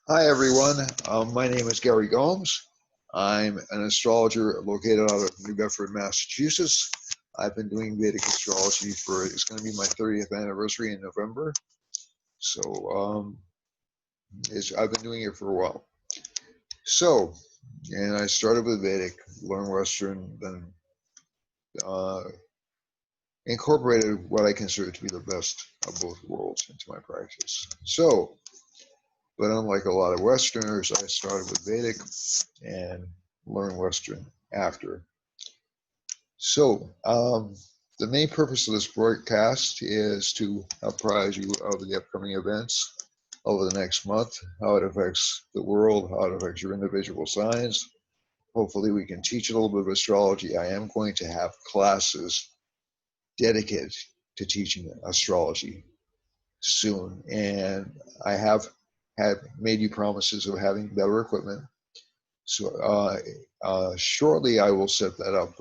Hi, everyone. My name is Gary Gomes. I'm an astrologer located out of New Bedford, Massachusetts. I've been doing Vedic astrology it's going to be my 30th anniversary in November. So I've been doing it for a while. And I started with Vedic, learned Western, then incorporated what I consider to be the best of both worlds into my practice. But unlike a lot of Westerners, I started with Vedic and learned Western after. The main purpose of this broadcast is to apprise you of the upcoming events over the next month, how it affects the world, how it affects your individual signs. Hopefully we can teach a little bit of astrology. I am going to have classes dedicated to teaching astrology soon, and I have made you promises of having better equipment. So shortly I will set that up.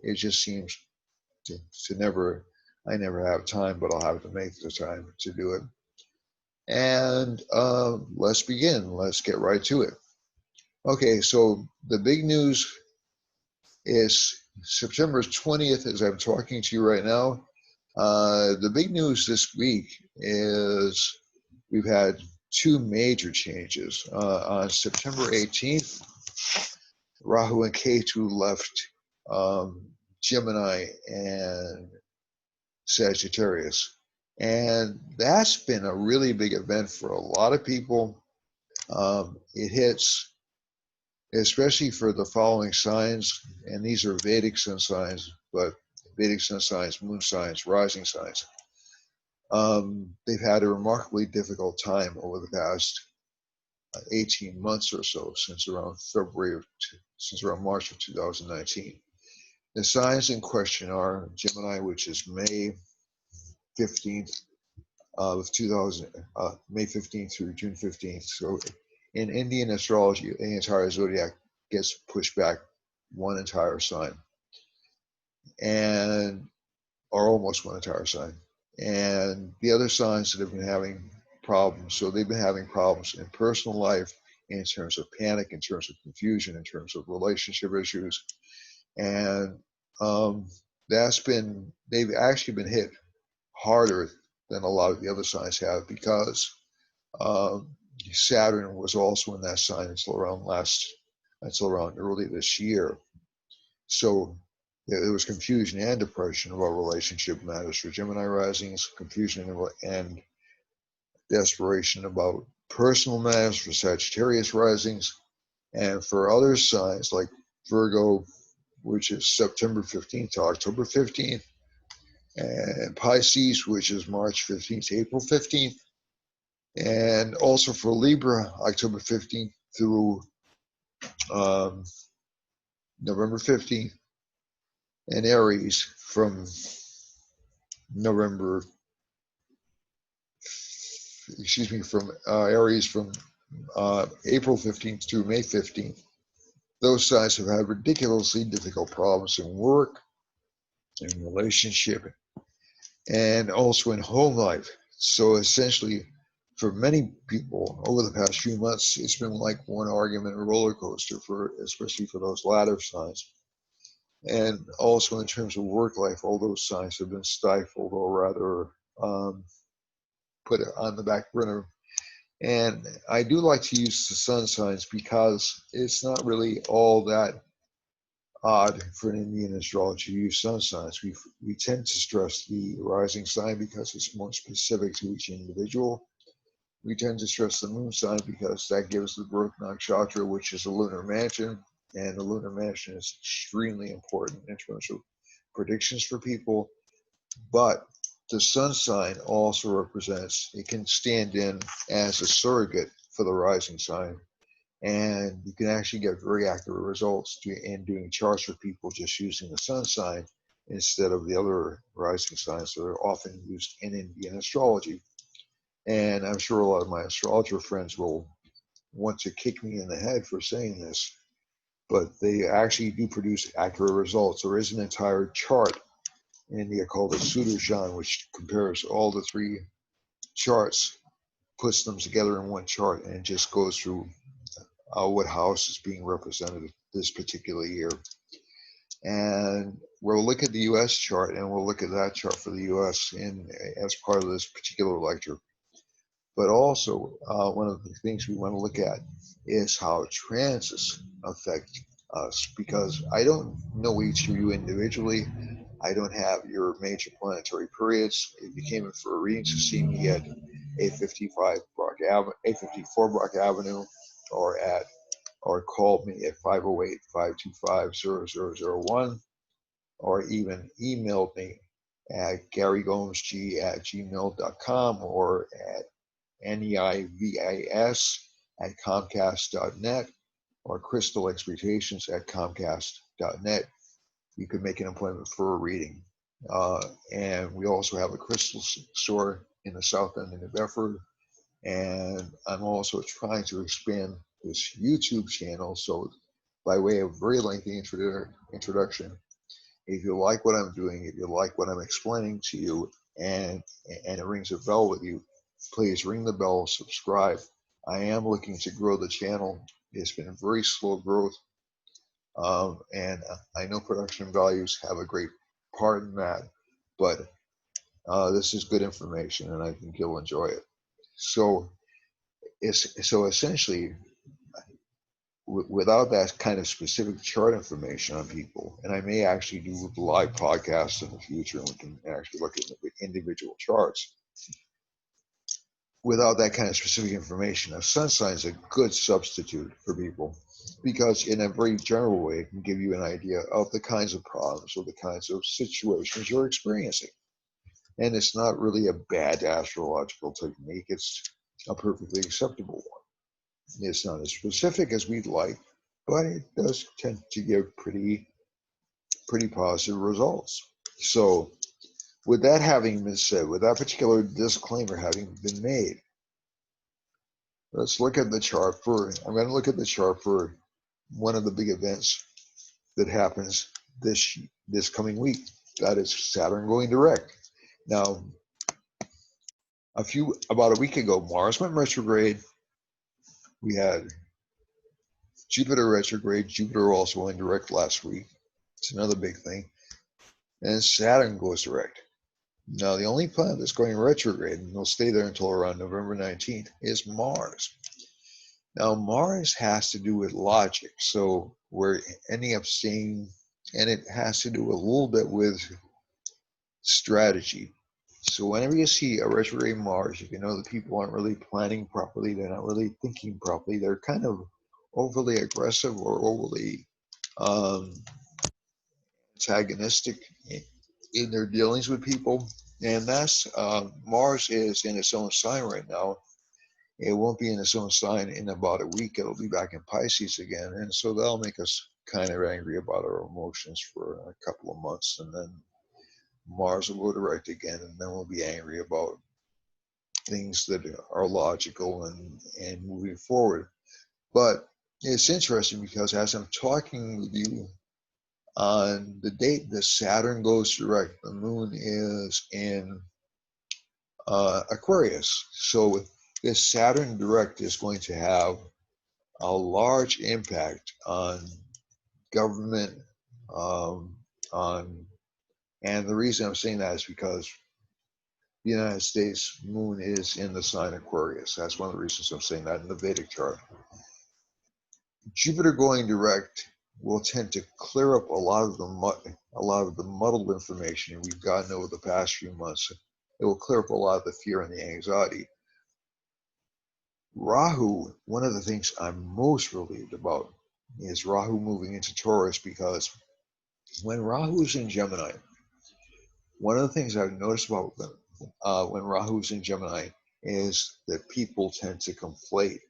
It just seems to I never have time, but I'll have to make the time to do it. And let's begin. Let's get right to it. Okay, so the big news is September 20th, as I'm talking to you right now. The big news this week is we've had two major changes. On September 18th, Rahu and Ketu left Gemini and Sagittarius. And that's been a really big event for a lot of people. It hits, especially for the following signs, and these are Vedic sun signs, but Vedic sun signs, moon signs, rising signs. They've had a remarkably difficult time over the past 18 months or so, since around March of 2019. The signs in question are Gemini, which is May 15th of 2000, May 15th through June 15th. So in Indian astrology, the entire zodiac gets pushed back one entire sign, or almost one entire sign. And the other signs that have been having problems, so they've been having problems in personal life, in terms of panic, in terms of confusion, in terms of relationship issues. And they've actually been hit harder than a lot of the other signs have, because Saturn was also in that sign until around early this year. So there was confusion and depression about relationship matters for Gemini risings, confusion and desperation about personal matters for Sagittarius risings, and for other signs like Virgo, which is September 15th to October 15th, and Pisces, which is March 15th to April 15th, and also for Libra, October 15th through November 15th, and Aries from Aries from April 15th through May 15th. Those signs have had ridiculously difficult problems in work, in relationship, and also in home life. So essentially, for many people over the past few months, it's been like one argument roller coaster, especially for those latter signs. And also in terms of work life, all those signs have been stifled, or rather put on the back burner. And I do like to use the sun signs because it's not really all that odd for an Indian astrology to use sun signs. We tend to stress the rising sign because it's more specific to each individual. We tend to stress the moon sign because that gives the birth nakshatra, which is a lunar mansion, and the lunar mansion is extremely important in terms of predictions for people. But the sun sign also it can stand in as a surrogate for the rising sign. And you can actually get very accurate results in doing charts for people just using the sun sign instead of the other rising signs that are often used in Indian astrology. And I'm sure a lot of my astrologer friends will want to kick me in the head for saying this, but they actually do produce accurate results. There is an entire chart in India called the Sudarshan, which compares all the three charts puts them together in one chart and just goes through what house is being represented this particular year. And we'll look at the U.S. chart, and we'll look at that chart for the U.S. as part of this particular lecture. But also, one of the things we want to look at is how transits affect us, because I don't know each of you individually. I don't have your major planetary periods. If you came in for a reading to see me at 854 Brock Avenue, or called me at 508-525-0001, or even emailed me at garygomesg@gmail.com or at neivis@comcast.net or crystalexpectations@comcast.net. You could make an appointment for a reading. And we also have a crystal store in the south end of New Bedford. And I'm also trying to expand this YouTube channel. So by way of very lengthy introduction, if you like what I'm doing, if you like what I'm explaining to you, and it rings a bell with you, please ring the bell, subscribe. I am looking to grow the channel. It's been very slow growth. And I know production values have a great part in that, but this is good information, and I think you'll enjoy it. So essentially, without that kind of specific chart information on people, and I may actually do live podcasts in the future, and we can actually look at individual charts. Without that kind of specific information, a sun sign is a good substitute for people, because in a very general way, it can give you an idea of the kinds of problems or the kinds of situations you're experiencing. And it's not really a bad astrological technique. It's a perfectly acceptable one. It's not as specific as we'd like, but it does tend to give pretty positive results. So with that having been said, with that particular disclaimer having been made, let's look at the chart I'm going to look at the chart for one of the big events that happens this coming week. That is Saturn going direct. Now, about a week ago, Mars went retrograde. We had Jupiter retrograde. Jupiter also went direct last week. It's another big thing. And Saturn goes direct. Now, the only planet that's going retrograde, and they'll stay there until around November 19th, is Mars. Now, Mars has to do with logic. So we're ending up seeing, and it has to do a little bit with strategy. So whenever you see a retrograde Mars, you can know that people aren't really planning properly. They're not really thinking properly. They're kind of overly aggressive or overly antagonistic in their dealings with people. And that's Mars is in its own sign right now. It won't be in its own sign in about a week. It'll be back in Pisces again. And so that'll make us kind of angry about our emotions for a couple of months. And then Mars will go direct again. And then we'll be angry about things that are logical and moving forward. But it's interesting because as I'm talking with you on the date that Saturn goes direct, the moon is in Aquarius. So this Saturn direct is going to have a large impact on government, and the reason I'm saying that is because the United States moon is in the sign Aquarius. That's one of the reasons I'm saying that in the Vedic chart. Jupiter going direct will tend to clear up a lot of the muddled information we've gotten over the past few months. It will clear up a lot of the fear and the anxiety. Rahu, one of the things I'm most relieved about is Rahu moving into Taurus, because when Rahu's in Gemini, one of the things I've noticed about when Rahu's in Gemini is that people tend to conflate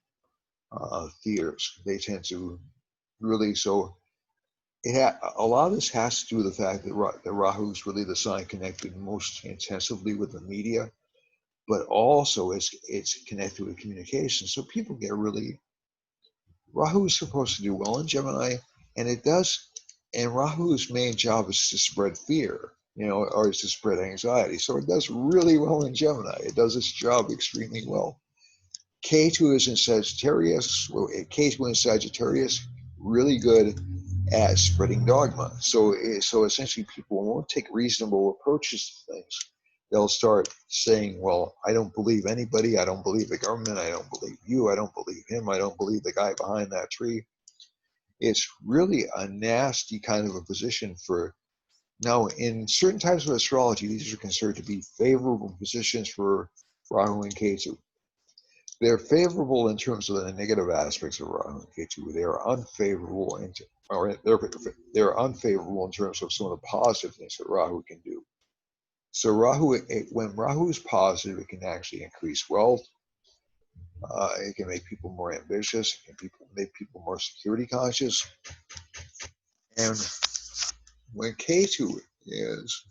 fears. They tend to really, so a lot of this has to do with the fact that Rahu is really the sign connected most intensively with the media, but also it's connected with communication. So people get really, Rahu is supposed to do well in Gemini, and it does, and Rahu's main job is to spread fear, or is to spread anxiety. So it does really well in Gemini. It does its job extremely well. K2 is in Sagittarius. Well, K2 in Sagittarius, really good at spreading dogma. So essentially, people won't take reasonable approaches to things. They'll start saying, well, I don't believe anybody. I don't believe the government. I don't believe you. I don't believe him. I don't believe the guy behind that tree. It's really a nasty kind of a position for. Now, in certain types of astrology, these are considered to be favorable positions for Rahu and Ketu. They're favorable in terms of the negative aspects of Rahu and Ketu. They are unfavorable they're unfavorable in terms of some of the positive things that Rahu can do. So when Rahu is positive, it can actually increase wealth. It can make people more ambitious. It can make people more security conscious. And when Ketu is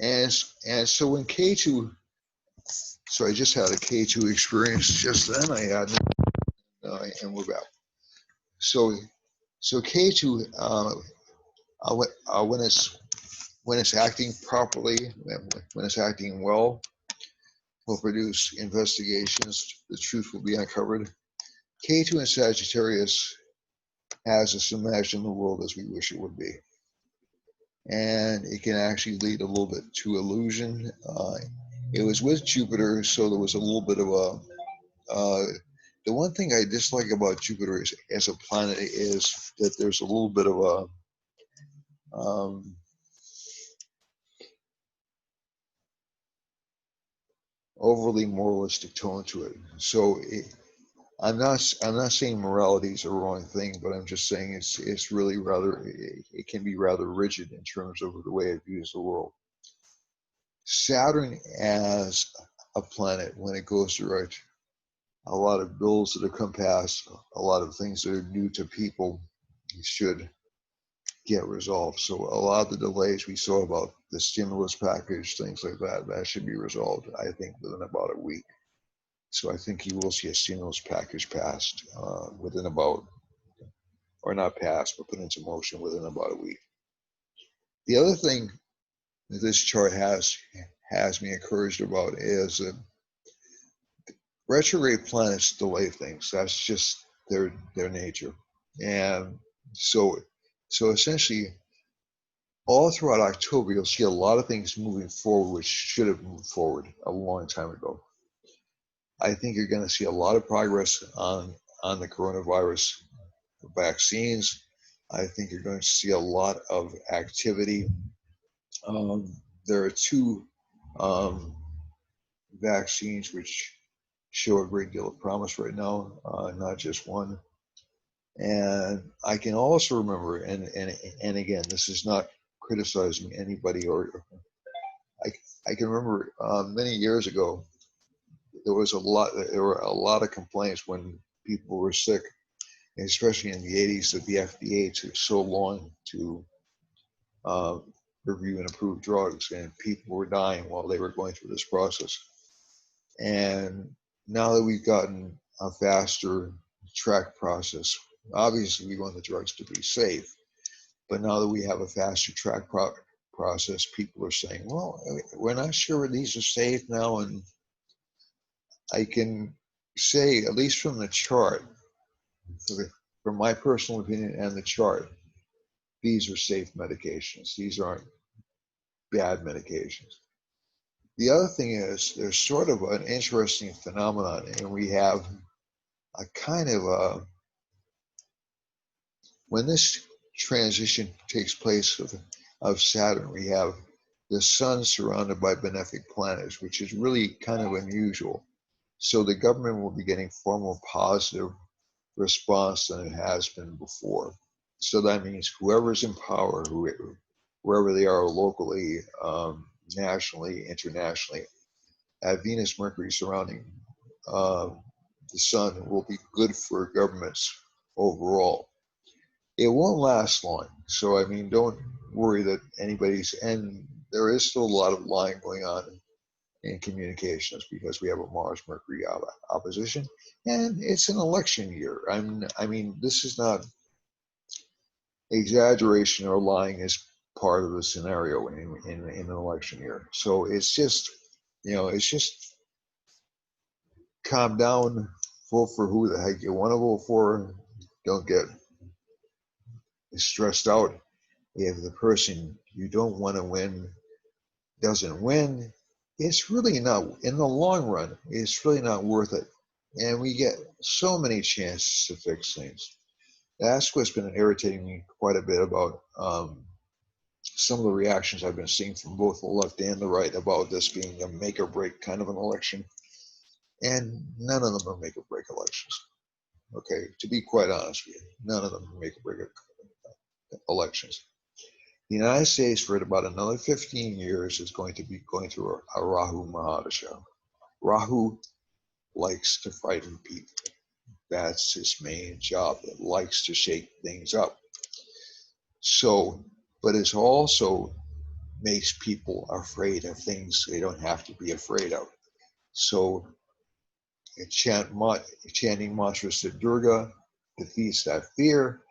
and so when K2, so I just had a K2 experience just then. I had, and we're back. So K2, when it's acting properly, when it's acting well, will produce investigations. The truth will be uncovered. K2 in Sagittarius has us imagine the world as we wish it would be. and it can actually lead a little bit to illusion. It was with Jupiter, so there was a little bit of a the one thing I dislike about Jupiter is, as a planet is that there's a little bit of a overly moralistic tone to it. So I'm not saying morality is a wrong thing, but I'm just saying it's really rather it can be rather rigid in terms of the way it views the world. Saturn as a planet, when it goes direct, a lot of bills that have come past, a lot of things that are new to people should get resolved. So a lot of the delays we saw about the stimulus package, things like that, that should be resolved, I think, within about a week. So I think you will see a stimulus package passed within about, or not passed, but put into motion within about a week. The other thing that this chart has me encouraged about is retrograde planets delay things. That's just their nature. And so essentially, all throughout October, you'll see a lot of things moving forward, which should have moved forward a long time ago. I think you're going to see a lot of progress on the coronavirus vaccines. I think you're going to see a lot of activity. There are two vaccines which show a great deal of promise right now, not just one. And I can also remember, and again, this is not criticizing anybody, or I can remember many years ago, there were a lot of complaints when people were sick, especially in the 80s, that the FDA took so long to review and approve drugs, and people were dying while they were going through this process. And now that we've gotten a faster track process, obviously we want the drugs to be safe, but now that we have a faster track process, people are saying, well, we're not sure these are safe now. And I can say, at least from the chart, from my personal opinion and the chart, these are safe medications. These aren't bad medications. The other thing is, there's sort of an interesting phenomenon, and we have a kind of a, when this transition takes place of Saturn, we have the sun surrounded by benefic planets, which is really kind of unusual. So the government will be getting far more positive response than it has been before. So that means whoever's in power, wherever they are locally, nationally, internationally, at Venus, Mercury surrounding the sun will be good for governments overall. It won't last long. So, I mean, don't worry that anybody's, and there is still a lot of lying going on in communications because we have a Mars Mercury opposition, and it's an election year. I mean, this is not exaggeration, or lying is part of the scenario in an election year. So it's just, it's just calm down, vote for who the heck you want to vote for. Don't get stressed out if the person you don't want to win doesn't win. It's really not, in the long run, it's really not worth it. And we get so many chances to fix things. That's what's been irritating me quite a bit about some of the reactions I've been seeing from both the left and the right about this being a make or break kind of an election. And none of them are make or break elections. Okay, to be quite honest with you, none of them are make or break elections. The United States, for about another 15 years, is going to be going through a Rahu Mahadasha. Rahu likes to frighten people. That's his main job. It likes to shake things up. So, but it also makes people afraid of things they don't have to be afraid of. So, chanting mantras to Durga defeats that fear.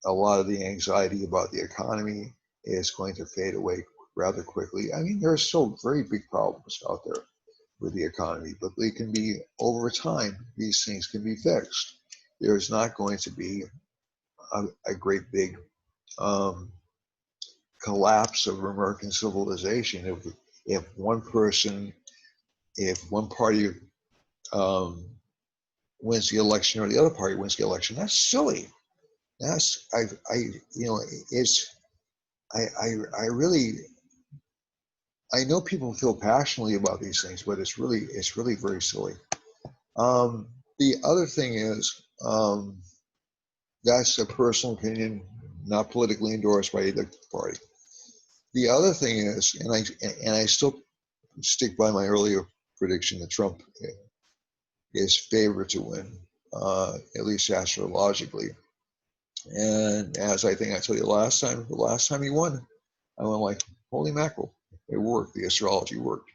A lot of the anxiety about the economy is going to fade away rather quickly. I mean, there are still very big problems out there with the economy, but they can be, over time, these things can be fixed. There's not going to be a great big collapse of American civilization if one person, if one party wins the election or the other party wins the election. That's silly. That's you know, it's I really, I know people feel passionately about these things, but it's really very silly. The other thing is, that's a personal opinion, not politically endorsed by either party. The other thing is, and I still stick by my earlier prediction that Trump is favored to win, at least astrologically. And as I think I told you the last time he won, I went like, holy mackerel, it worked. The astrology worked.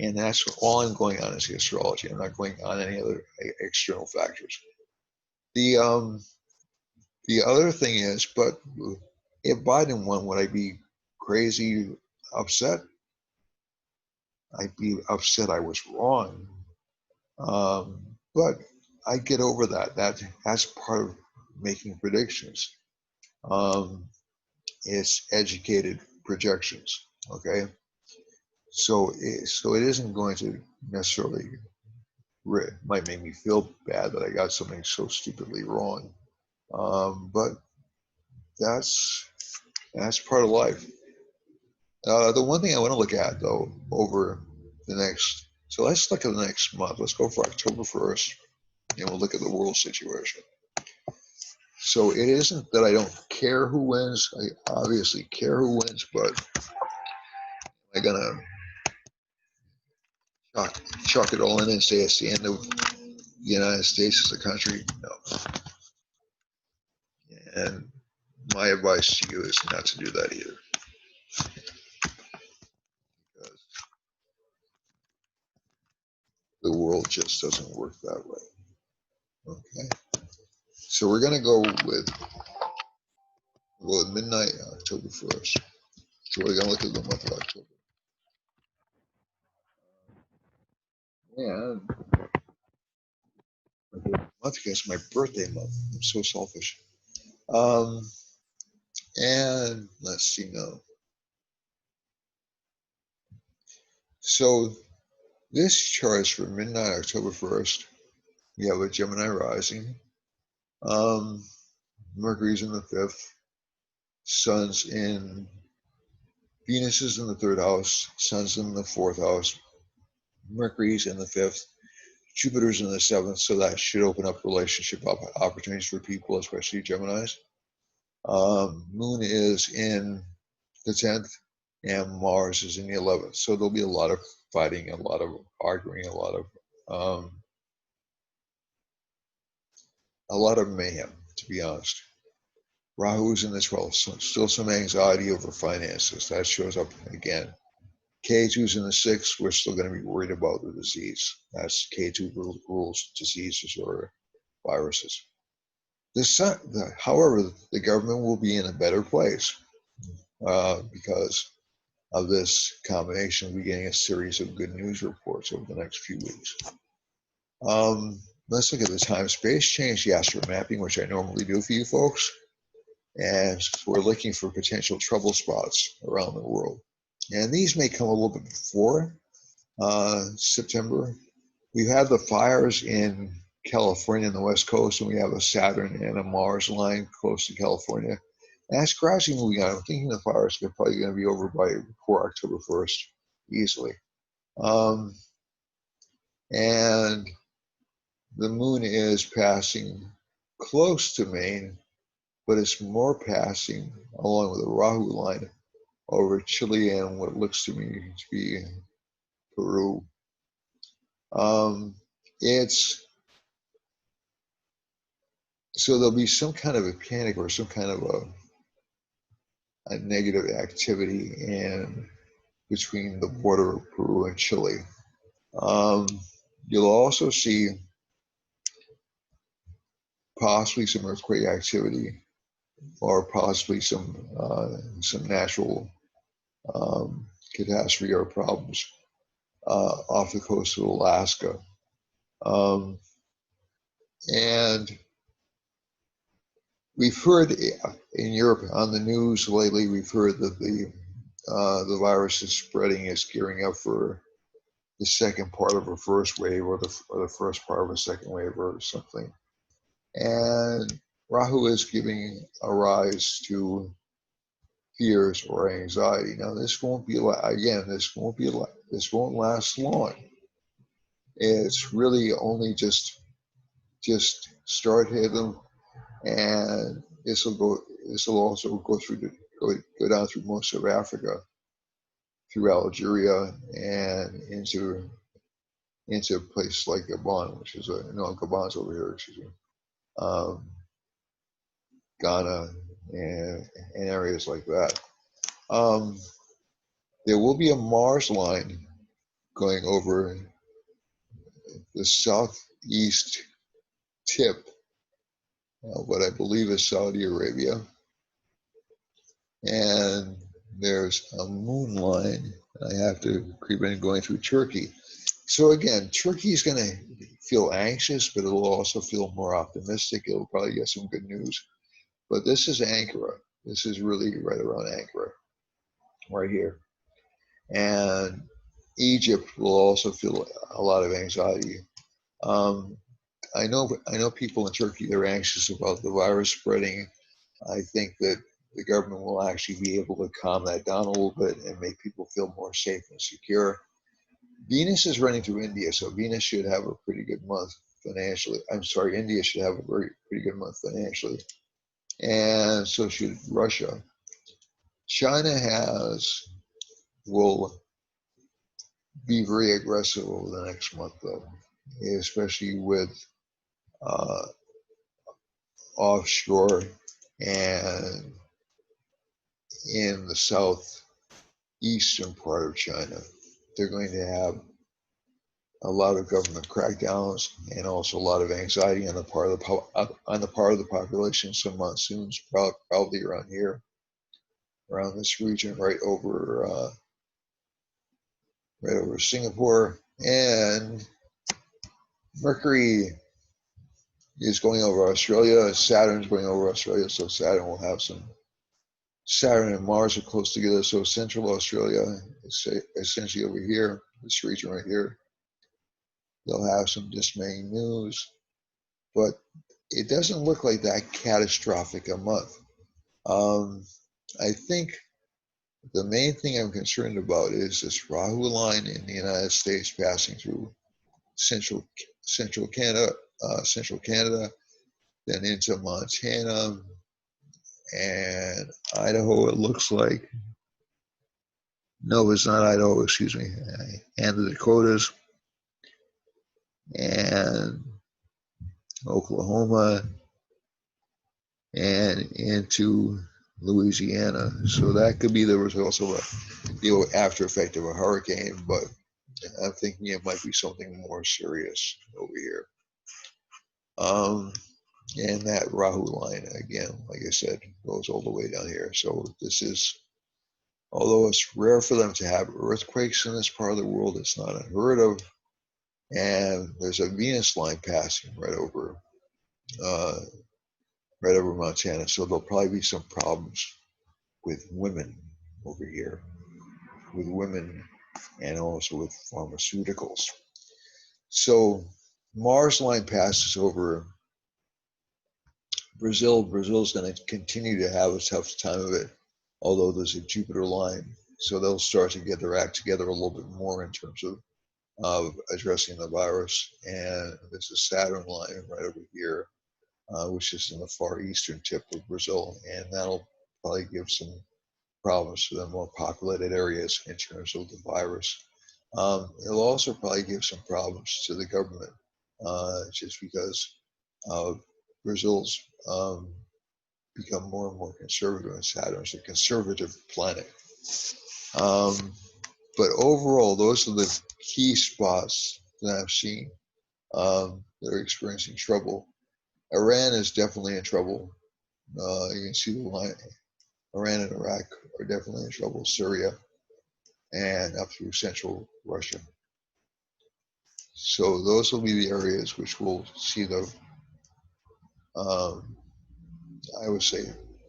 And that's all I'm going on is the astrology. I'm not going on any other external factors. The other thing is, but if Biden won, would I be crazy upset? I'd be upset I was wrong. But I get over that. That's part of making predictions. It's educated projections. Okay, so it isn't going to necessarily might make me feel bad that I got something so stupidly wrong. But that's part of life. The one thing I want to look at though over the next, so let's look at the next month. Let's go for October 1st, and we'll look at the world situation. So it isn't that I don't care who wins. I obviously care who wins, but I'm gonna chalk it all in and say it's the end of the United States as a country. No. And my advice to you is not to do that either. Because the world just doesn't work that way. Okay. So we're gonna go with midnight, October 1st. So we're gonna look at the month of October. And month because my birthday month. I'm so selfish. And let's see now. So this chart is for midnight, October 1st. You have a Gemini rising. Mercury's in the 5th. Sun's in, Venus is in the 3rd house. Sun's in the 4th house. Mercury's in the 5th. Jupiter's in the 7th. So that should open up relationship opportunities for people, especially Geminis. Moon is in the 10th. And Mars is in the 11th. So there'll be a lot of fighting, a lot of arguing, a lot of mayhem, to be honest. Rahu's in the 12th, so still some anxiety over finances. That shows up again. K2's in the 6th. We're still going to be worried about the disease. That's K2 rules diseases or viruses. However, the government will be in a better place because of this combination. We're getting a series of good news reports over the next few weeks. Let's look at the time-space change, the astro mapping, which I normally do for you folks. And we're looking for potential trouble spots around the world. And these may come a little bit before September. We've had the fires in California on the West Coast, and we have a Saturn and a Mars line close to California. And that's gradually moving on. I'm thinking the fires are probably going to be over before October 1st, easily. And the moon is passing close to Maine, but it's more passing along with the Rahu line over Chile and what looks to me to be Peru. So there'll be some kind of a panic or some kind of a negative activity between the border of Peru and Chile. You'll also see possibly some earthquake activity or possibly some natural catastrophe or problems off the coast of Alaska. And we've heard in Europe on the news lately, we've heard that the virus is spreading, is gearing up for the second part of a first wave, or the first part of a second wave, or something. And Rahu is giving a rise to fears or anxiety. Now, this won't be again. This won't last long. It's really only just start hitting, and this will also go down through most of Africa, through Algeria, and into a place like Gabon, which is Gabon's over here, excuse me, Ghana, and areas like that. There will be a Mars line going over the southeast tip of what I believe is Saudi Arabia. And there's a moon line. I have to creep in going through Turkey. So again, Turkey is going to feel anxious, but it'll also feel more optimistic. It'll probably get some good news. But this is Ankara. This is really right around Ankara, right here. And Egypt will also feel a lot of anxiety. I know people in Turkey, they're anxious about the virus spreading. I think that the government will actually be able to calm that down a little bit and make people feel more safe and secure. Venus is running through India, so Venus should have a pretty good month financially. I'm sorry, India should have a pretty good month financially. And so should Russia. China will be very aggressive over the next month, though, especially with offshore and in the southeastern part of China. They're going to have a lot of government crackdowns and also a lot of anxiety on the part of the population. Some monsoons probably around here, around this region, right over Singapore. And Mercury is going over Australia. Saturn's going over Australia, so Saturn will have some. Saturn and Mars are close together, so Central Australia is essentially over here, this region right here. They'll have some dismaying news, but it doesn't look like that catastrophic a month. I think the main thing I'm concerned about is this Rahu line in the United States passing through central Canada, then into Montana and Idaho. It looks like. No, it's not Idaho. Excuse me, and the Dakotas and Oklahoma and into Louisiana. So that could be the result of a after effect of a hurricane, but I'm thinking it might be something more serious over here. And that Rahu line, again, like I said, goes all the way down here. So this is, although it's rare for them to have earthquakes in this part of the world, it's not unheard of. And there's a Venus line passing right over Montana. So there'll probably be some problems with women over here, with women and also with pharmaceuticals. So Mars line passes over Brazil. Brazil's going to continue to have a tough time of it, although there's a Jupiter line. So they'll start to get their act together a little bit more in terms of addressing the virus. And there's a Saturn line right over here, which is in the far eastern tip of Brazil. And that'll probably give some problems to the more populated areas in terms of the virus. It'll also probably give some problems to the government, just because Brazil's become more and more conservative, and Saturn's a conservative planet. But overall, those are the key spots that I've seen that are experiencing trouble. Iran is definitely in trouble. You can see the line. Iran and Iraq are definitely in trouble. Syria and up through central Russia. So those will be the areas which will see the I would say,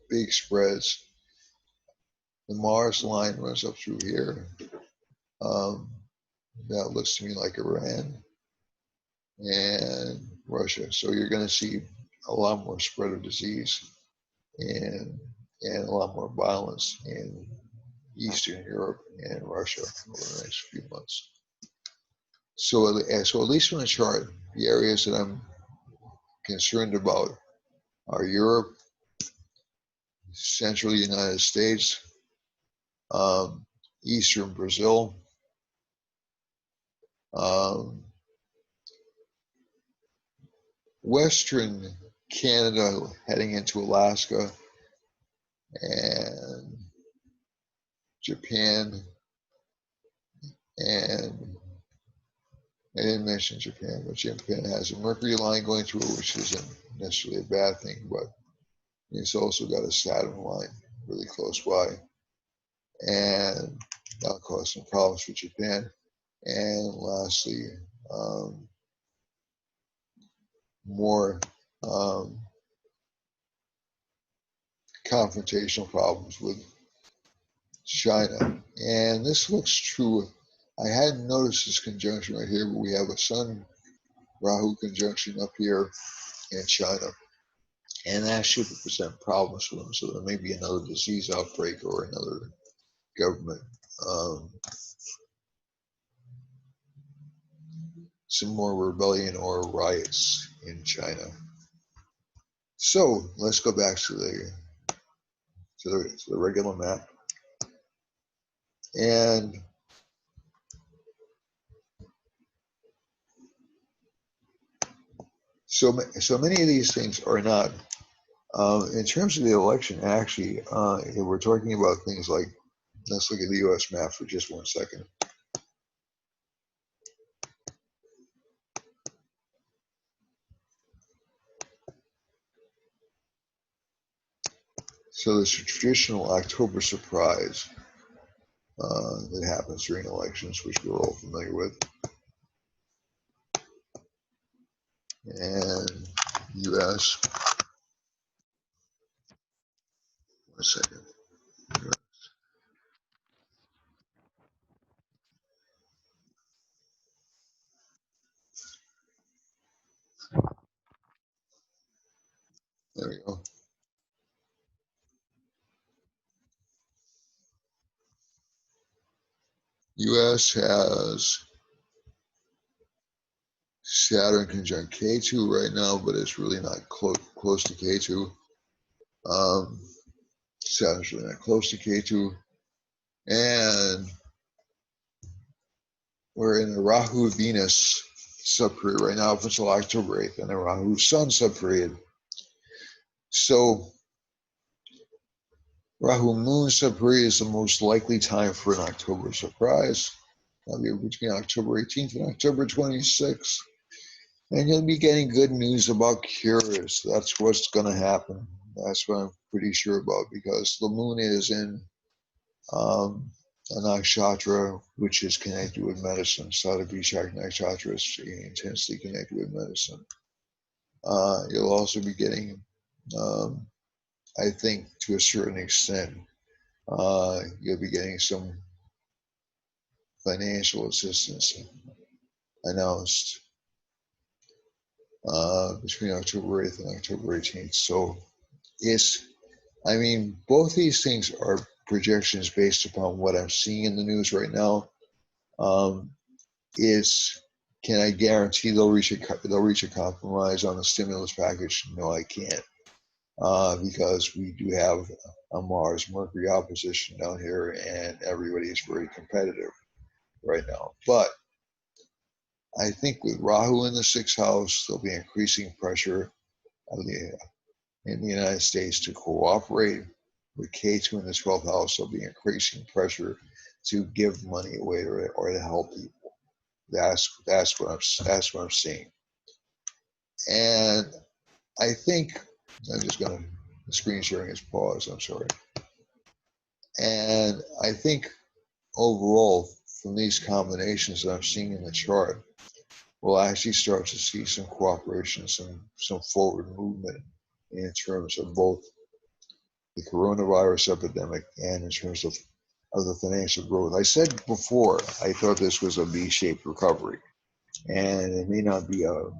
big spreads. The Mars line runs up through here. That looks to me like Iran and Russia. So you're going to see a lot more spread of disease and a lot more violence in Eastern Europe and Russia over the next few months. So at least on the chart, the areas that I'm concerned about are Europe, Central United States, Eastern Brazil, Western Canada heading into Alaska, and Japan, and I didn't mention Japan, but Japan has a Mercury line going through it, which isn't necessarily a bad thing, but it's also got a Saturn line really close by, and that'll cause some problems for Japan. And lastly, more confrontational problems with China. And this looks true. I hadn't noticed this conjunction right here, but we have a Sun Rahu conjunction up here in China. And that should present problems for them. So there may be another disease outbreak or another government, some more rebellion or riots in China. So let's go back to the regular map. And so many of these things are not, in terms of the election, actually, if we're talking about things like, let's look at the US map for just 1 second. So there's a traditional October surprise that happens during elections, which we're all familiar with. And US, 1 second. There we go. US has Saturn conjunct K2 right now, but it's really not close to K2. Saturn's really not close to K2. And we're in the Rahu Venus subperiod right now up until October 8th, and the Rahu Sun subperiod. So Rahu Moon subperiod is the most likely time for an October surprise. That'll be between October 18th and October 26th. And you'll be getting good news about cures. That's what's going to happen. That's what I'm pretty sure about, because the moon is in a nakshatra which is connected with medicine. Saturn nakshatra is intensely connected with medicine. You'll also be getting, I think, to a certain extent, you'll be getting some financial assistance announced between October 8th and October 18th. So both these things are projections based upon what I'm seeing in the news right now. Can I guarantee they'll reach a compromise on the stimulus package? No, I can't, because we do have a Mars Mercury opposition down here, and everybody is very competitive right now. But I think with Rahu in the 6th house, there'll be increasing pressure in the United States to cooperate. With K2 in the 12th house, there'll be increasing pressure to give money away or to help people. That's what I'm seeing. And I think the screen sharing is paused, I'm sorry. And I think overall, from these combinations that I'm seeing in the chart, we'll actually start to see some cooperation, some forward movement in terms of both the coronavirus epidemic and in terms of the financial growth. I said before, I thought this was a V-shaped recovery, and it may not be a,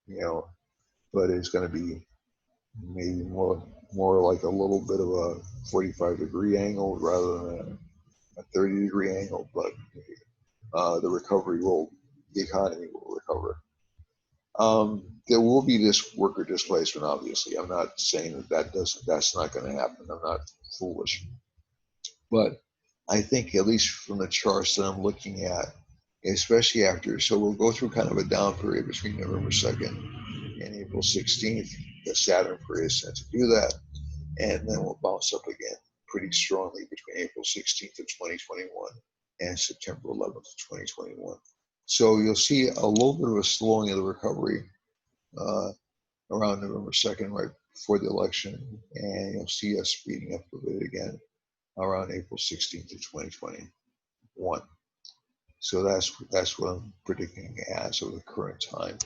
you know, but it's going to be maybe more like a little bit of a 45-degree angle rather than a 30-degree angle, but the economy will recover. There will be this worker displacement, obviously. I'm not saying that's not going to happen. I'm not foolish. But I think, at least from the charts that I'm looking at, especially so we'll go through kind of a down period between November 2nd and April 16th. The Saturn period is set to do that. And then we'll bounce up again pretty strongly between April 16th of 2021 and September 11th of 2021. So you'll see a little bit of a slowing of the recovery around November 2nd, right before the election, and you'll see us speeding up a bit again around April 16th of 2021. So that's what I'm predicting as of the current time.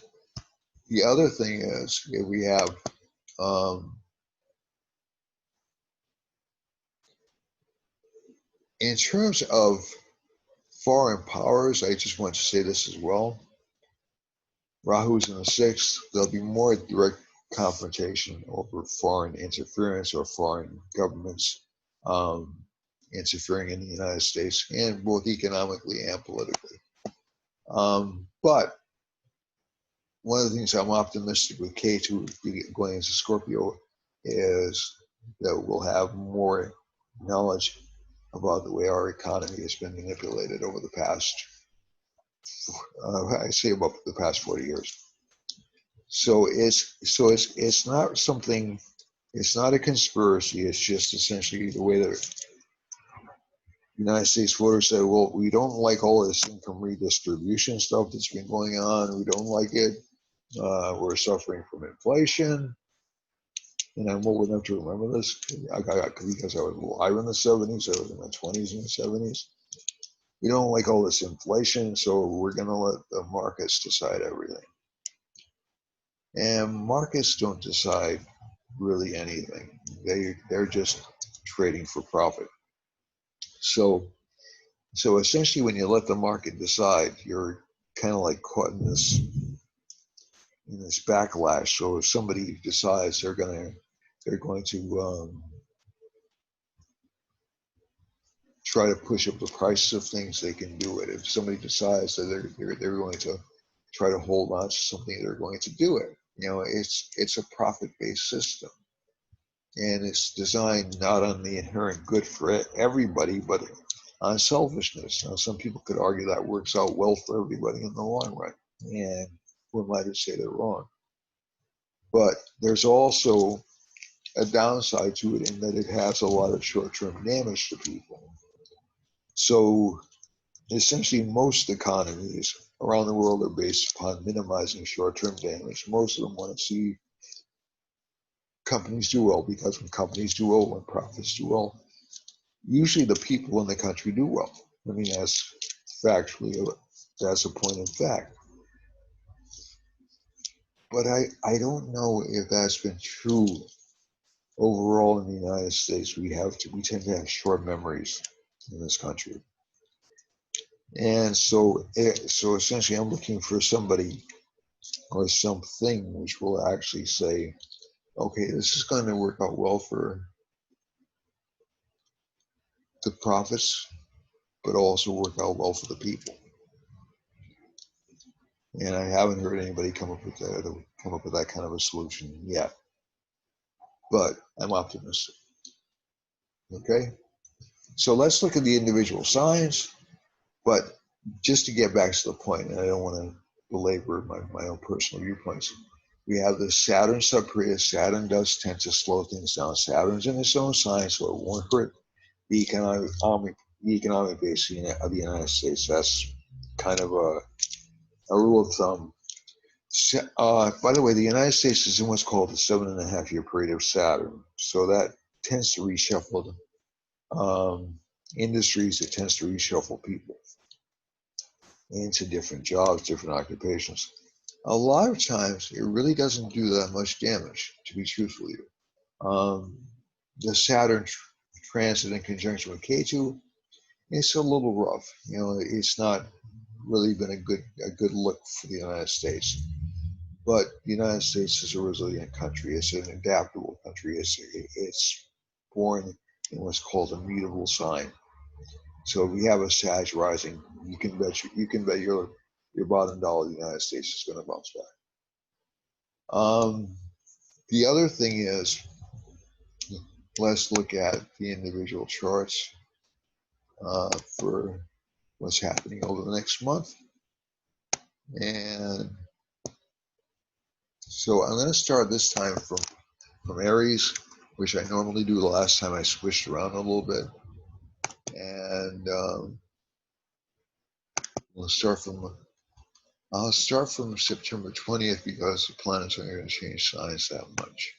The other thing is, if we have in terms of foreign powers, I just want to say this as well. Rahu's in the 6th. There'll be more direct confrontation over foreign interference or foreign governments interfering in the United States, and both economically and politically. But one of the things I'm optimistic with K2 going into Scorpio is that we'll have more knowledge about the way our economy has been manipulated over the past, I say about the past 40 years. So it's not something, it's not a conspiracy. It's just essentially the way that United States voters say, well, we don't like all this income redistribution stuff that's been going on. We don't like it. We're suffering from inflation. And I'm old enough to remember this because I was alive in the 70s. I was in my 20s in the 70s. We don't like all this inflation, so we're going to let the markets decide everything. And markets don't decide really anything. They're just trading for profit. So essentially, when you let the market decide, you're kind of like caught in this backlash. So if somebody decides they're going to try to push up the prices of things, they can do it. If somebody decides that they're going to try to hold on to something, they're going to do it. It's a profit-based system, and it's designed not on the inherent good for everybody, but on selfishness. Now, some people could argue that works out well for everybody in the long run, and who am I to say they're wrong? But there's also a downside to it in that it has a lot of short-term damage to people. So essentially, most economies around the world are based upon minimizing short-term damage. Most of them want to see companies do well, because when companies do well, when profits do well, usually the people in the country do well. I mean, that's a point in fact. But I don't know if that's been true overall in the United States. We tend to have short memories in this country. And so essentially, I'm looking for somebody or something which will actually say, okay, this is going to work out well for the profits, but also work out well for the people. And I haven't heard anybody come up with that kind of a solution yet. But I'm optimistic. Okay? So let's look at the individual signs. But just to get back to the point, and I don't want to belabor my own personal viewpoints, we have the Saturn subperiod. Saturn does tend to slow things down. Saturn's in its own sign, so it won't hurt the economic base of the United States. That's kind of a rule of thumb. By the way, the United States is in what's called the 7.5-year period of Saturn. So that tends to reshuffle industries. It tends to reshuffle people into different jobs, different occupations. A lot of times, it really doesn't do that much damage, to be truthful with you. Um, the Saturn transit in conjunction with Ketu, it's a little rough. You know, it's not really been a good look for the United States. But the United States is a resilient country. It's an adaptable country. It's born in what's called a mutable sign. So if we have a Sag rising, you can bet your bottom dollar the United States is going to bounce back. The other thing is, let's look at the individual charts for what's happening over the next month. And so I'm going to start this time from Aries, which I normally do. The last time I switched around a little bit. And I'll start from September 20th because the planets aren't going to change signs that much.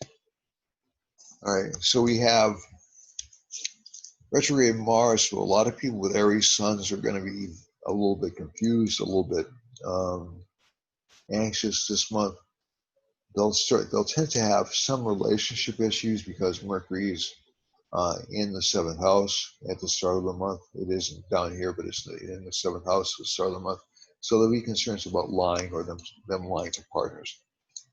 All right, so we have retrograde Mars. So a lot of people with Aries suns are going to be a little bit confused, a little bit anxious this month. They'll tend to have some relationship issues because Mercury's in the seventh house at the start of the month. It isn't down here, but it's in the seventh house at the start of the month. So there'll be concerns about lying or them lying to partners.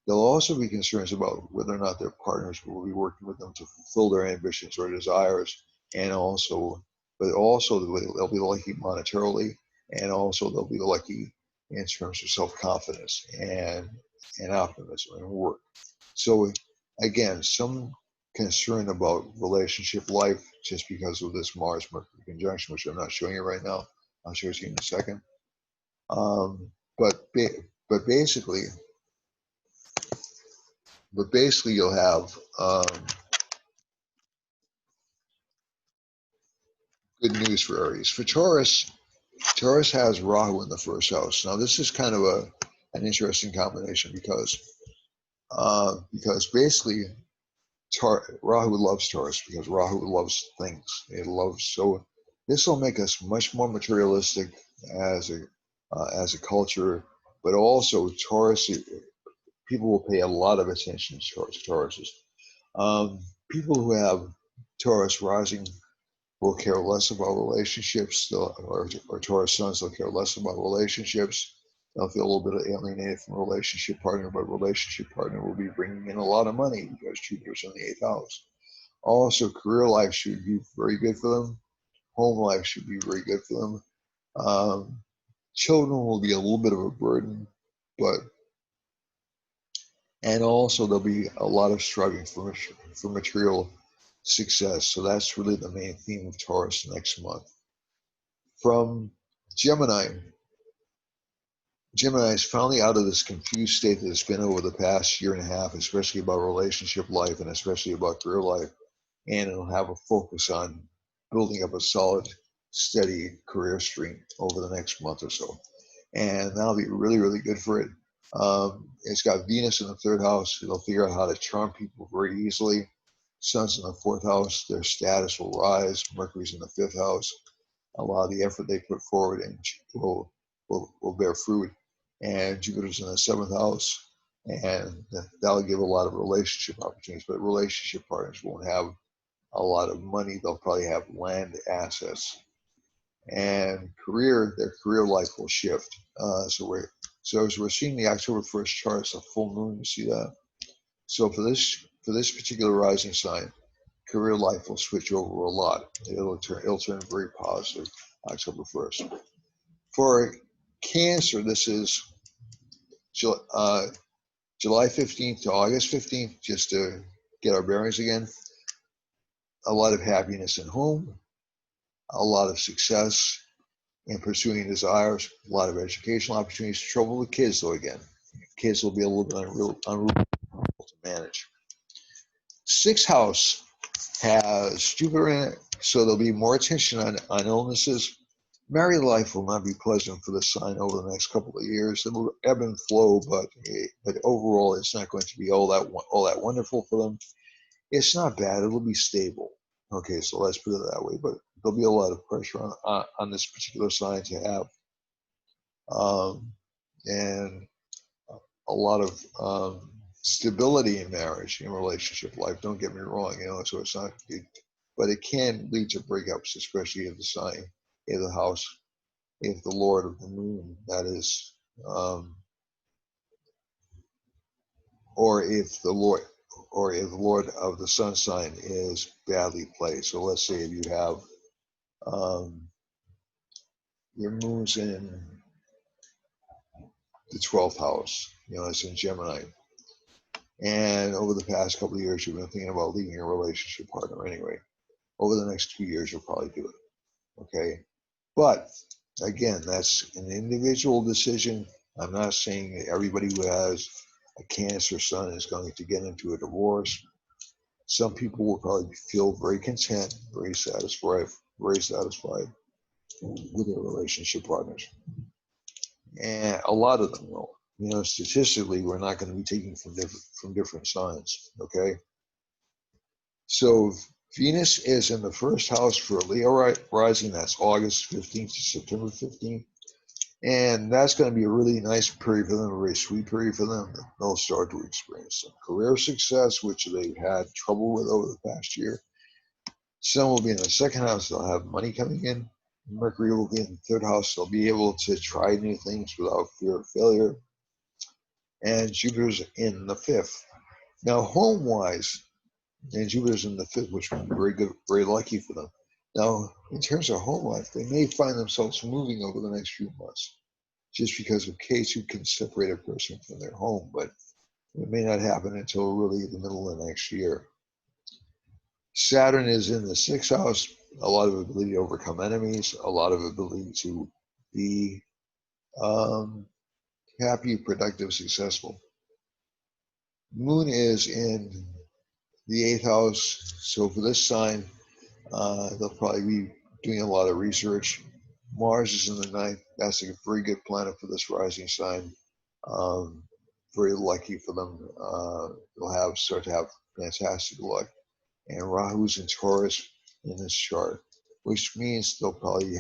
There'll also be concerns about whether or not their partners will be working with them to fulfill their ambitions or desires, and but also they'll be lucky monetarily, and also they'll be lucky in terms of self-confidence and optimism and work. So again, some concern about relationship life just because of this Mars Mercury conjunction, which I'm not showing you right now. I'll show it to you in a second. But basically you'll have good news for Aries. For Taurus, Taurus has Rahu in the first house. Now this is kind of an interesting combination because basically Rahu loves Taurus because Rahu loves things. So this will make us much more materialistic as a culture, but also Taurus people will pay a lot of attention to Tauruses. People who have Taurus rising will care less about relationships, or Taurus suns, they'll care less about relationships. They'll feel a little bit alienated from a relationship partner, but relationship partner will be bringing in a lot of money because Jupiter's in the 8th house. Also, career life should be very good for them. Home life should be very good for them. Children will be a little bit of a burden, and also there'll be a lot of struggling for material success. So that's really the main theme of Taurus next month. From Gemini, Gemini is finally out of this confused state that it's been over the past year and a half, especially about relationship life and especially about career life. And it'll have a focus on building up a solid, steady career stream over the next month or so. And that'll be really, really good for it. It's got Venus in the 3rd house. It'll figure out how to charm people very easily. Sun's in the 4th house. Their status will rise. Mercury's in the 5th house. A lot of the effort they put forward and will bear fruit. And Jupiter's in the 7th house. And that'll give a lot of relationship opportunities. But relationship partners won't have a lot of money. They'll probably have land assets. And their career life will shift. So as we're seeing the October 1st chart, it's a full moon. You see that? So for this particular rising sign, career life will switch over a lot. It'll turn very positive October 1st. For Cancer, this is July 15th to August 15th, just to get our bearings again. A lot of happiness in home, a lot of success in pursuing desires, a lot of educational opportunities. Trouble with kids, though, again. Kids will be a little bit unruly to manage. 6th house has Jupiter in it, so there'll be more attention on illnesses. Married life will not be pleasant for the sign over the next couple of years. It'll ebb and flow, but overall, it's not going to be all that wonderful for them. It's not bad. It'll be stable. Okay, so let's put it that way. But there'll be a lot of pressure on this particular sign to have, and a lot of stability in marriage, in relationship life. Don't get me wrong, so it's not, but it can lead to breakups, especially if the sign, if the house, if the Lord of the Moon, that is, or if the Lord, of the Sun sign is badly placed. So let's say if you have your moon's in the 12th house, it's in Gemini. And over the past couple of years, you've been thinking about leaving your relationship partner anyway. Over the next 2 years, you'll probably do it. Okay. But again, that's an individual decision. I'm not saying that everybody who has a Cancer sun is going to get into a divorce. Some people will probably feel very content, very satisfied with their relationship partners. And a lot of them will. Statistically, we're not going to be taking from different signs. Okay. So Venus is in the first house for Leo rising. That's August 15th to September 15th. And that's going to be a really nice period for them, a very sweet period for them. They'll start to experience some career success, which they've had trouble with over the past year. Sun will be in the second house. They'll have money coming in. Mercury will be in the third house. They'll be able to try new things without fear of failure. And Jupiter's in the fifth. Now, home-wise, and Jupiter's in the fifth, which would be very good, very lucky for them. Now, in terms of home life, they may find themselves moving over the next few months, just because of K2 can separate a person from their home, but it may not happen until really the middle of next year. Saturn is in the sixth house, a lot of ability to overcome enemies, a lot of ability to be happy, productive, successful. Moon is in the eighth house, so for this sign, they'll probably be doing a lot of research. Mars is in the ninth. That's a very good planet for this rising sign. Very lucky for them. They'll start to have fantastic luck. And Rahu's in Taurus in this chart, which means they'll probably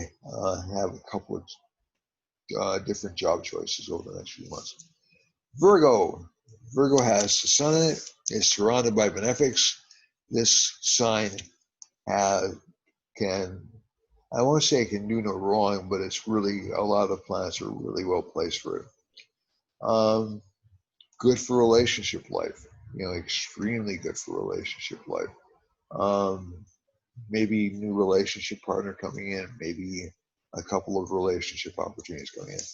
have a couple of different job choices over the next few months. Virgo has the sun in it. It's surrounded by benefics. This sign can, I won't say it can do no wrong, but it's really, a lot of the planets are really well placed for it. Good for relationship life, extremely good for relationship life. Maybe new relationship partner coming in, maybe a couple of relationship opportunities coming in.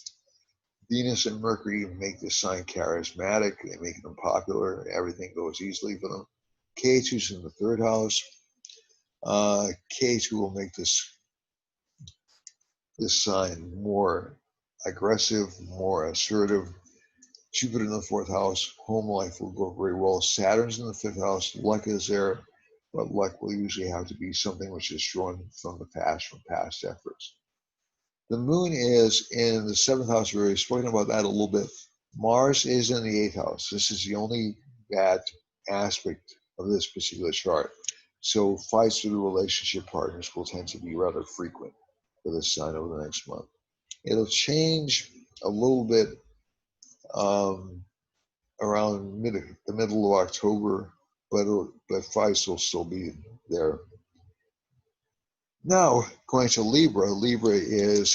Venus and Mercury make this sign charismatic. They make them popular. Everything goes easily for them. K2's in the third house. K2 will make this sign more aggressive, more assertive. Jupiter in the fourth house, home life will go very well. Saturn's in the fifth house, luck is there, but luck will usually have to be something which is drawn from the past, from past efforts. The moon is in the seventh house. We've already spoken about that a little bit. Mars is in the eighth house. This is the only bad aspect of this particular chart. So fights with the relationship partners will tend to be rather frequent for this sign over the next month. It'll change a little bit around the middle of October, but fights will still be there. Now, going to Libra. Libra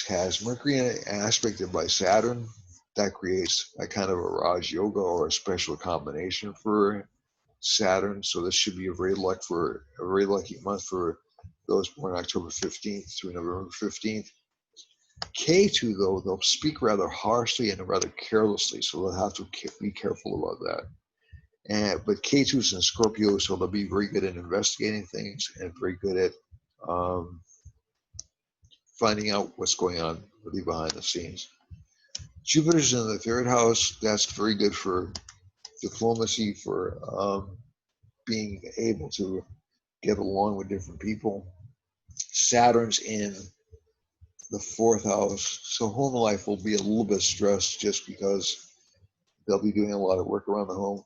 has Mercury in it, aspected by Saturn. That creates a kind of a Raj Yoga or a special combination for Saturn. So this should be a very lucky month for those born October 15th through November 15th. K2, though, they'll speak rather harshly and rather carelessly, so they'll have to be careful about that. But K2's in Scorpio, so they'll be very good at investigating things and very good at finding out what's going on really behind the scenes. Jupiter's in the third house. That's very good for diplomacy, for being able to get along with different people. Saturn's in the fourth house, so home life will be a little bit stressed just because they'll be doing a lot of work around the home.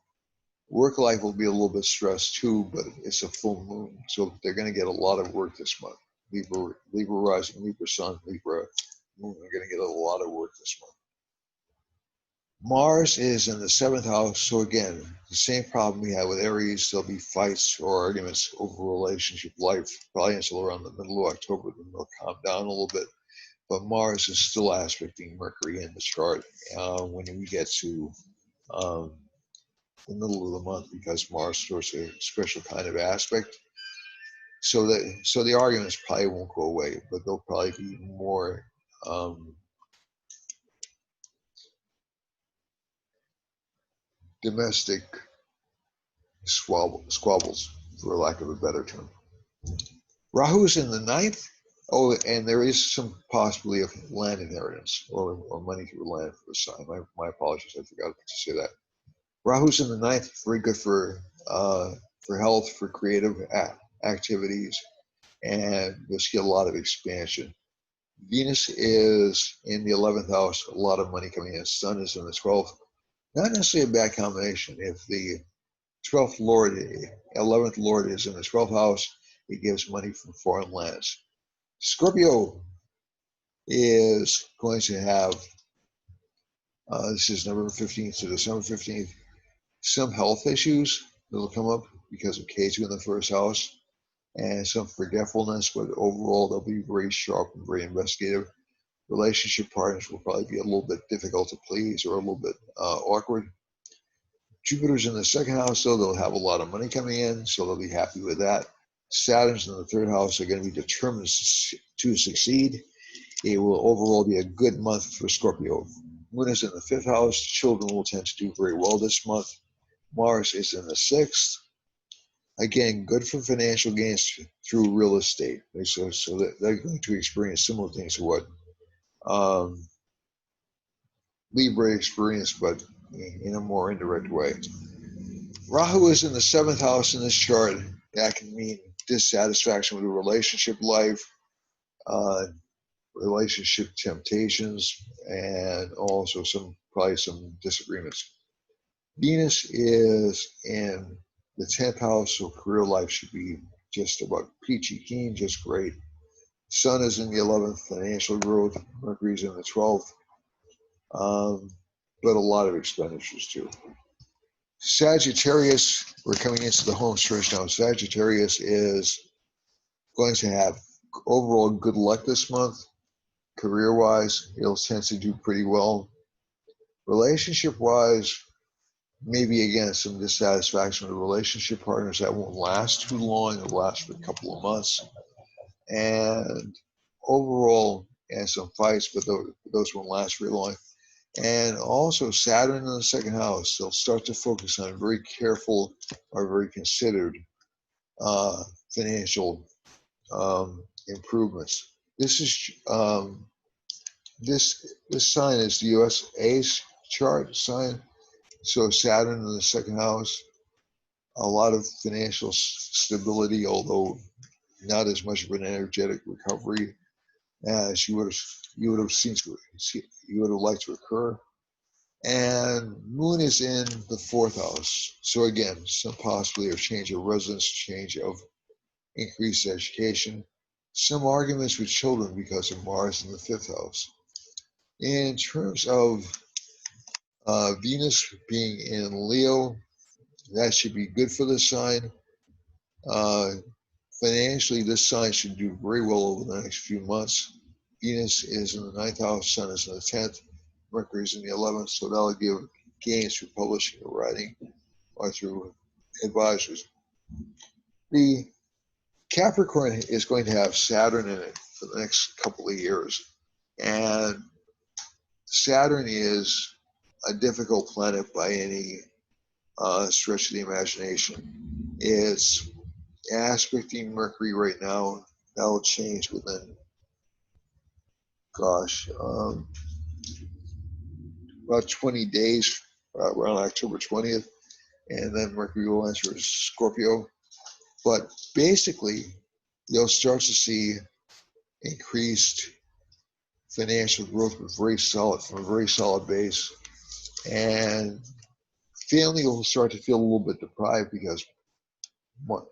Work life will be a little bit stressed too, but it's a full moon, so they're going to get a lot of work this month. Libra rising, Libra sun, Libra moon are going to get a lot of work this month. Mars is in the 7th house, so again, the same problem we had with Aries. There'll be fights or arguments over relationship life, probably until around the middle of October, then they'll calm down a little bit. But Mars is still aspecting Mercury in the chart when we get to um, the middle of the month, because Mars starts a special kind of aspect. So the arguments probably won't go away, but they'll probably be more domestic squabbles, for lack of a better term. Rahu's in the 9th. Oh, and there is some possibility of land inheritance or money through land for the sign. My apologies, I forgot to say that. Rahu's in the 9th, very good for health, for creative activities, and you'll get a lot of expansion. Venus is in the 11th house, a lot of money coming in. Sun is in the 12th. Not necessarily a bad combination. If the 12th Lord, 11th Lord is in the 12th house, it gives money from foreign lands. Scorpio is going to have, this is November 15th to December 15th, some health issues that'll come up because of K2 in the 1st house, and some forgetfulness, but overall they'll be very sharp and very investigative. Relationship partners will probably be a little bit difficult to please or a little bit awkward. Jupiter's in the 2nd house, so they'll have a lot of money coming in, so they'll be happy with that. Saturn's in the 3rd house. They're going to be determined to succeed. It will overall be a good month for Scorpio. Moon is in the 5th house. Children will tend to do very well this month. Mars is in the 6th. Again, good for financial gains through real estate. So they're going to experience similar things to what Libra experienced, but in a more indirect way. Rahu is in the 7th house in this chart. That can mean dissatisfaction with a relationship life, relationship temptations, and also probably some disagreements. Venus is in the 10th house, so career life should be just about peachy keen, just great. Sun is in the 11th, financial growth. Mercury's in the 12th, but a lot of expenditures too. Sagittarius, we're coming into the home stretch now. Sagittarius is going to have overall good luck this month. Career-wise, it'll tend to do pretty well. Relationship-wise, maybe again some dissatisfaction with relationship partners that won't last too long. It'll last for a couple of months. And overall, and some fights, but those won't last very long. And also Saturn in the 2nd house, they'll start to focus on very careful or very considered financial improvements. This is this sign is the USA's chart sign. So Saturn in the 2nd house, a lot of financial stability, although not as much of an energetic recovery as you would have liked to occur. And Moon is in the 4th house. So again, some possibility of change of residence, change of increased education, some arguments with children because of Mars in the 5th house. In terms of Venus being in Leo, that should be good for the sign. Financially, this sign should do very well over the next few months. Venus is in the 9th house, Sun is in the 10th, Mercury is in the 11th, so that'll give gains through publishing or writing or through advisors. The Capricorn is going to have Saturn in it for the next couple of years. And Saturn is a difficult planet by any stretch of the imagination. It's aspecting Mercury right now. That'll change within, about 20 days, around October 20th. And then Mercury will enter Scorpio. But basically, you'll start to see increased financial growth from a very solid base. And family will start to feel a little bit deprived because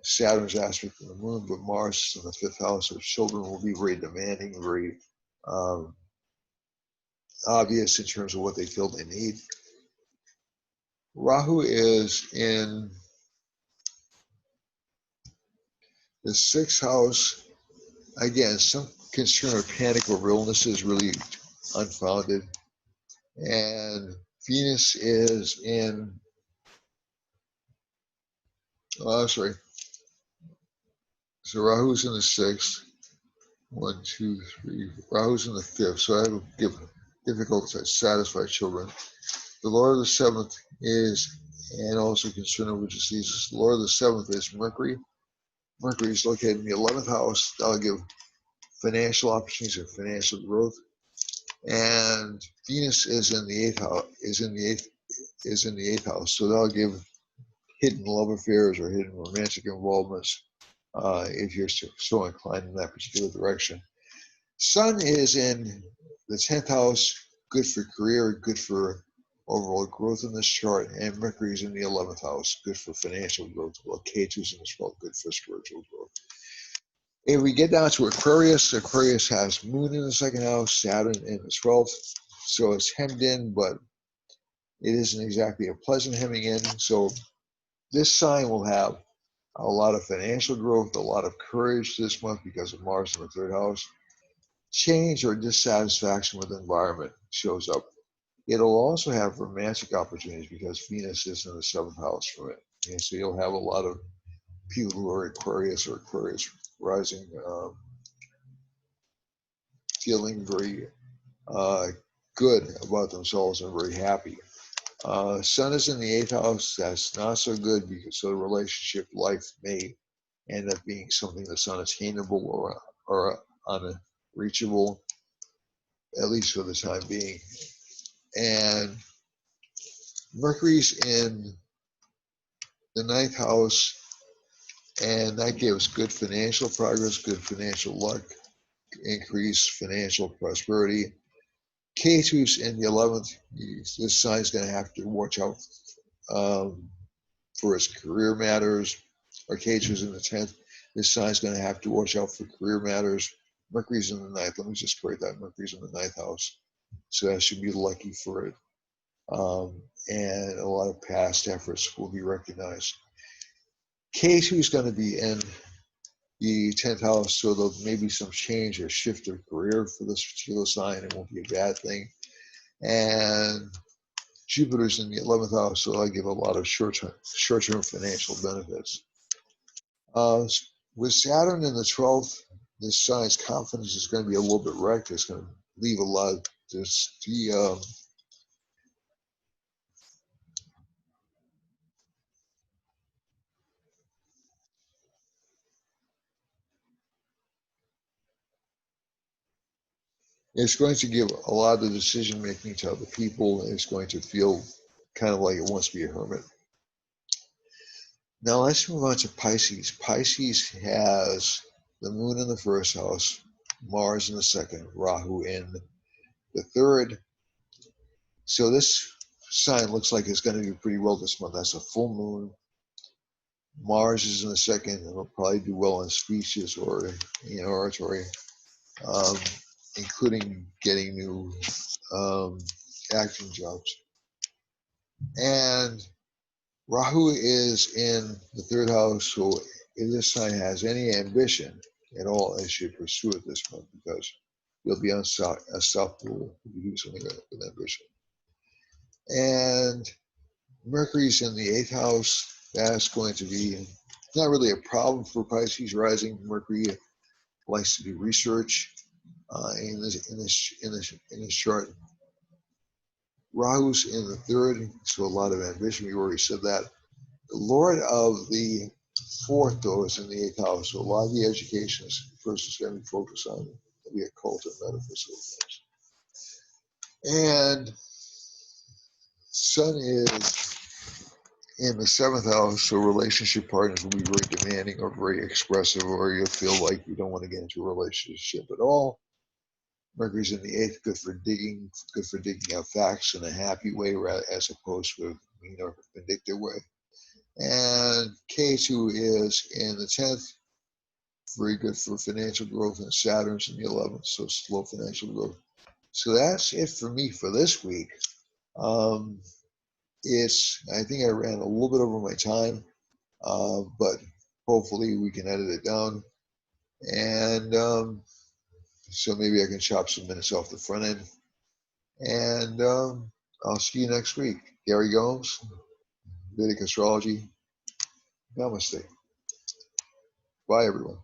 Saturn's aspect of the moon, but Mars in the 5th house, so children will be very demanding, very obvious in terms of what they feel they need. Rahu is in the sixth house. Again, some concern or panic over illness is really unfounded. And Venus is in, sorry. So Rahu's in the sixth. 1, 2, 3. Rahu's in the fifth. So that will give difficult to satisfy children. The Lord of the seventh is, and also concern over diseases. The Lord of the seventh is Mercury. Mercury is located in the 11th house. That'll give financial opportunities or financial growth. And Venus is in the eighth house. Is in the eighth house. So that'll give hidden love affairs or hidden romantic involvements if you're so inclined in that particular direction. Sun is in the 10th house, good for career, good for overall growth in this chart, and Mercury is in the 11th house, good for financial growth. Well, K2 is in this well, good for spiritual growth. If we get down to Aquarius, Aquarius has Moon in the second house, Saturn in the 12th, so it's hemmed in, but it isn't exactly a pleasant hemming in. So this sign will have a lot of financial growth, a lot of courage this month because of Mars in the third house. Change or dissatisfaction with the environment shows up. It'll also have romantic opportunities because Venus is in the seventh house from it. And so you'll have a lot of people who are Aquarius or Aquarius rising feeling very good about themselves and very happy. Sun is in the eighth house. That's not so good because so the relationship life may end up being something that's unattainable or unreachable, at least for the time being. And Mercury's in the ninth house, and that gives good financial progress, good financial luck, increased financial prosperity. K2's in the 11th. This sign's going to have to watch out for his career matters. Or K2's in the 10th. This sign's going to have to watch out for career matters. Mercury's in the ninth. Let me just correct that. Mercury's in the ninth house. So that should be lucky for it. And a lot of past efforts will be recognized. K2 is going to be in the 10th house, so there'll maybe some change or shift of career for this particular sign. It won't be a bad thing. And Jupiter's in the 11th house, so I give a lot of short-term financial benefits. With Saturn in the 12th, this sign's confidence is going to be a little bit wrecked. It's going to leave a lot of this. It's going to give a lot of the decision making to other people, and it's going to feel kind of like it wants to be a hermit. Now let's move on to Pisces. Pisces has the moon in the first house, Mars in the second, Rahu in the third. So this sign looks like it's going to do pretty well this month. That's a full moon. Mars is in the second, and it'll probably do well in speeches or in oratory, including getting new acting jobs. And Rahu is in the third house, so if this sign has any ambition at all, it should pursue it this month because you'll be unstoppable if you do something with ambition. And Mercury's in the eighth house. That's going to be not really a problem for Pisces rising. Mercury likes to do research in this chart. Rahu's in the third, so a lot of ambition. We already said that. The Lord of the fourth, though, is in the eighth house, so a lot of the education person is going to be focused on the occult and metaphysical things. And Sun is in the seventh house, so relationship partners will be very demanding or very expressive, or you'll feel like you don't want to get into a relationship at all. Mercury's in the eighth, good for digging out facts in a happy way as opposed to a mean or vindictive way. And K2 is in the 10th, very good for financial growth, and Saturn's in the 11th, so slow financial growth. So that's it for me for this week. I think I ran a little bit over my time, but hopefully we can edit it down. And so maybe I can chop some minutes off the front end. And I'll see you next week. Gary Gomes, Vedic Astrology. Namaste. Bye, everyone.